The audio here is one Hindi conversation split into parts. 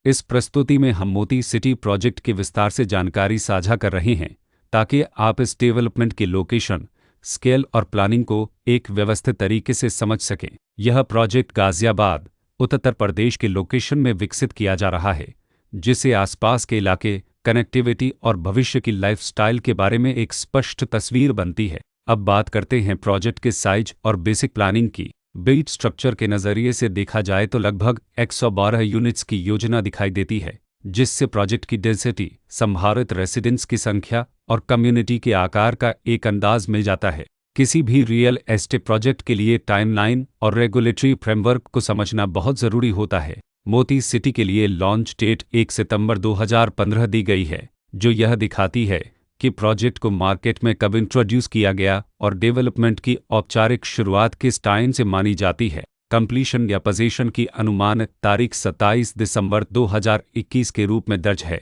इस प्रस्तुति में हम मोती सिटी प्रोजेक्ट के विस्तार से जानकारी साझा कर रहे हैं ताकि आप इस डेवलपमेंट की लोकेशन, स्केल और प्लानिंग को एक व्यवस्थित तरीके से समझ सकें। यह प्रोजेक्ट गाजियाबाद, उत्तर प्रदेश के लोकेशन में विकसित किया जा रहा है, जिससे आसपास के इलाके, कनेक्टिविटी और भविष्य की लाइफस्टाइल के बारे में एक स्पष्ट तस्वीर बनती है। अब बात करते हैं प्रोजेक्ट के साइज और बेसिक प्लानिंग की। बिल्ड स्ट्रक्चर के नज़रिए से देखा जाए तो लगभग 112 यूनिट्स की योजना दिखाई देती है, जिससे प्रोजेक्ट की डेंसिटी, संभावित रेसिडेंट्स की संख्या और कम्युनिटी के आकार का एक अंदाज मिल जाता है। किसी भी रियल एस्टेट प्रोजेक्ट के लिए टाइमलाइन और रेगुलेटरी फ्रेमवर्क को समझना बहुत ज़रूरी होता है। मोती सिटी के लिए लॉन्च डेट 1 सितंबर 2015 दी गई है, जो यह दिखाती है कि प्रोजेक्ट को मार्केट में कब इंट्रोड्यूस किया गया और डेवलपमेंट की औपचारिक शुरुआत किस टाइम से मानी जाती है। कंप्लीशन या पोजीशन की अनुमानित तारीख 27 दिसंबर 2021 के रूप में दर्ज है,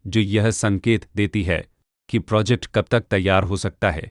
जो यह संकेत देती है कि प्रोजेक्ट कब तक तैयार हो सकता है।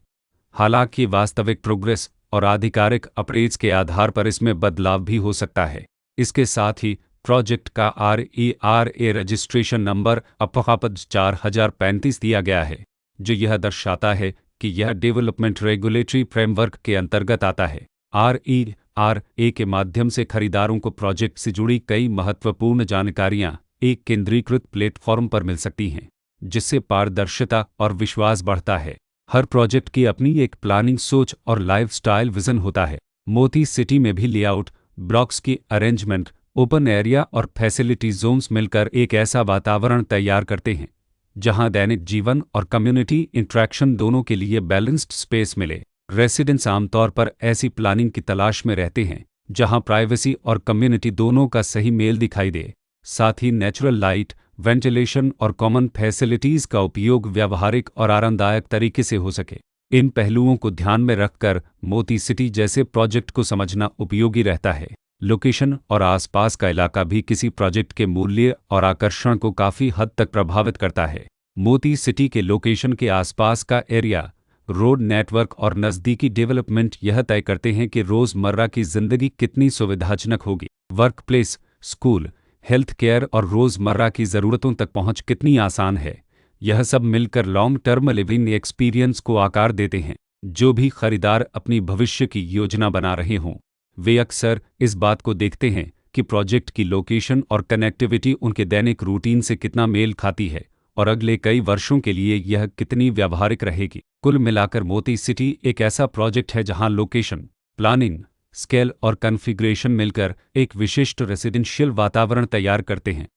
हालांकि वास्तविक प्रोग्रेस और आधिकारिक अप्रेज के आधार पर इसमें बदलाव भी हो सकता है। इसके साथ ही प्रोजेक्ट का RERA रजिस्ट्रेशन नंबर अपवाद 4035 दिया गया है, जो यह दर्शाता है कि यह डेवलपमेंट रेगुलेटरी फ्रेमवर्क के अंतर्गत आता है। RERA के माध्यम से खरीदारों को प्रोजेक्ट से जुड़ी कई महत्वपूर्ण जानकारियां एक केंद्रीकृत प्लेटफॉर्म पर मिल सकती हैं, जिससे पारदर्शिता और विश्वास बढ़ता है। हर प्रोजेक्ट की अपनी एक प्लानिंग सोच और लाइफस्टाइल विजन होता है। मोती सिटी में भी लेआउट, ब्लॉक्स की अरेंजमेंट, ओपन एरिया और फैसिलिटी जोन्स मिलकर एक ऐसा वातावरण तैयार करते हैं जहां दैनिक जीवन और कम्युनिटी इंटरेक्शन दोनों के लिए बैलेंस्ड स्पेस मिले। रेसिडेंट्स आमतौर पर ऐसी प्लानिंग की तलाश में रहते हैं जहां प्राइवेसी और कम्युनिटी दोनों का सही मेल दिखाई दे। साथ ही नेचुरल लाइट, वेंटिलेशन और कॉमन फैसिलिटीज़ का उपयोग व्यावहारिक और आरामदायक तरीके से हो सके। इन पहलुओं को ध्यान में रखकर मोती सिटी जैसे प्रोजेक्ट को समझना उपयोगी रहता है। लोकेशन और आसपास का इलाका भी किसी प्रोजेक्ट के मूल्य और आकर्षण को काफ़ी हद तक प्रभावित करता है। मोती सिटी के लोकेशन के आसपास का एरिया, रोड नेटवर्क और नज़दीकी डेवलपमेंट यह तय करते हैं कि रोज़मर्रा की ज़िंदगी कितनी सुविधाजनक होगी। Work place, school, health care और रोज़मर्रा की ज़रूरतों तक पहुंच कितनी आसान है। यह सब मिलकर लॉन्ग टर्म लिविंग एक्सपीरियंस को आकार देते हैं। जो भी खरीदार अपनी भविष्य की योजना बना रहे हों, वे अक्सर इस बात को देखते हैं कि प्रोजेक्ट की लोकेशन और कनेक्टिविटी उनके दैनिक रूटीन से कितना मेल खाती है और अगले कई वर्षों के लिए यह कितनी व्यावहारिक रहेगी। कुल मिलाकर मोती सिटी एक ऐसा प्रोजेक्ट है जहां लोकेशन, प्लानिंग, स्केल और कॉन्फ़िगरेशन मिलकर एक विशिष्ट रेसिडेंशियल वातावरण तैयार करते हैं।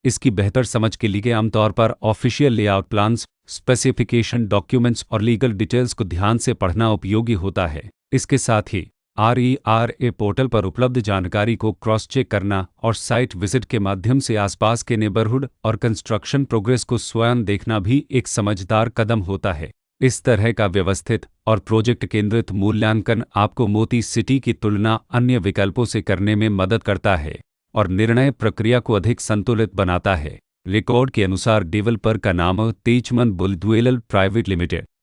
इसकी बेहतर समझ के लिए आमतौर पर official layout plans, specification documents और लीगल डिटेल्स को ध्यान से पढ़ना उपयोगी होता है। इसके साथ ही RERA पोर्टल पर उपलब्ध जानकारी को क्रॉस चेक करना और साइट विजिट के माध्यम से आसपास के नेबरहुड और कंस्ट्रक्शन प्रोग्रेस को स्वयं देखना भी एक समझदार कदम होता है। इस तरह का व्यवस्थित और प्रोजेक्ट केंद्रित मूल्यांकन आपको मोती सिटी की तुलना अन्य विकल्पों से करने में मदद करता है और निर्णय प्रक्रिया को अधिक संतुलित बनाता है। रिकॉर्ड के अनुसार डेवलपर का नाम तेजमन बुल्डवेलर प्राइवेट लिमिटेड